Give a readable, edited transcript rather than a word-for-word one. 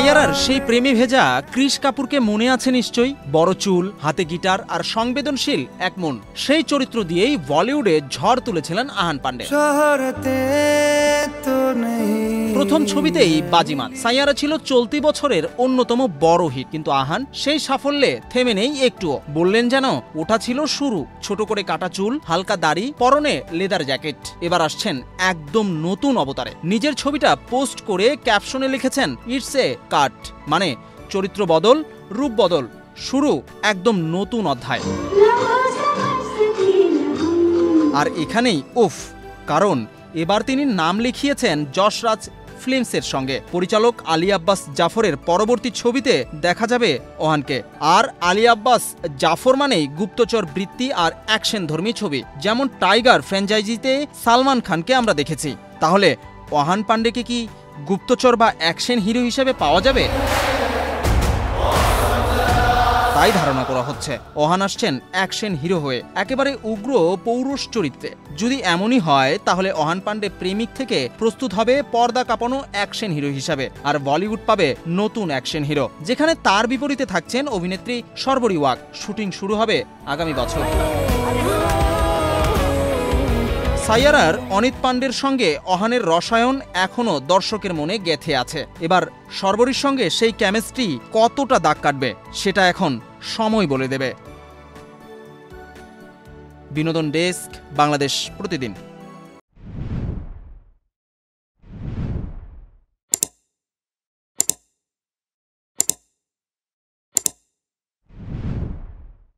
সাইয়ারার সেই প্রেমে ভেজা কৃষ কাপুরকে মনে আছে নিশ্চয়ই। বড় চুল, হাতে গিটার আর সংবেদনশীল এক মন, সেই চরিত্র দিয়েই বলিউডে ঝড় তুলেছিলেন আহান পান্ডে। প্রথম ছবিতেই বাজিমাত। সাইয়ারা ছিল চলতি বছরের অন্যতম বড় হিট, কিন্তু আহান সেই সাফল্যে থেমে নেই একটুও। বললেন যেন ওটা ছিল শুরু। ছোট করে কাটা চুল, হালকা দাড়ি, পরনে লেদার জ্যাকেট। এবার আসছেন একদম নতুন অবতারে। নিজের ছবিটা পোস্ট করে ক্যাপশনে লিখেছেন ইটস এ কাট, মানে চরিত্র বদল, রূপ বদল, শুরু একদম নতুন অধ্যায়। আর এখানেই উফ, কারণ এবার তিনি নাম লিখিয়েছেন যশরাজ ফিল্মসের সঙ্গে। পরিচালক আলী আব্বাস জাফরের পরবর্তী ছবিতে দেখা যাবে ওহানকে। আর আলী আব্বাস জাফর মানেই গুপ্তচর বৃত্তি আর অ্যাকশনধর্মী ছবি, যেমন টাইগার ফ্র্যাঞ্চাইজিতে সালমান খানকে আমরা দেখেছি। তাহলে ওহান পান্ডেকে কি গুপ্তচর বা অ্যাকশন হিরো হিসেবে পাওয়া যাবে? তাই ধারণা করা হচ্ছে ওহান আসছেন অ্যাকশন হিরো হয়ে, একেবারে উগ্র পৌরুষ চরিত্রে। যদি এমনই হয় তাহলে ওহান পান্ডে প্রেমিক থেকে প্রস্তুত হবে পর্দা কাঁপানো অ্যাকশন হিরো হিসাবে, আর বলিউড পাবে নতুন অ্যাকশন হিরো, যেখানে তার বিপরীতে থাকছেন অভিনেত্রী শর্বরী ওয়াগ। শুটিং শুরু হবে আগামী বছর। সাইয়ারার অনিত পান্ডের সঙ্গে ওহানের রসায়ন এখনো দর্শকের মনে গেঁথে আছে। এবার শর্বরীর সঙ্গে সেই কেমিস্ট্রি কতটা দাগ কাটবে সেটা এখন সময় বলে দেবে। বিনোদন ডেস্ক, বাংলাদেশ প্রতিদিন।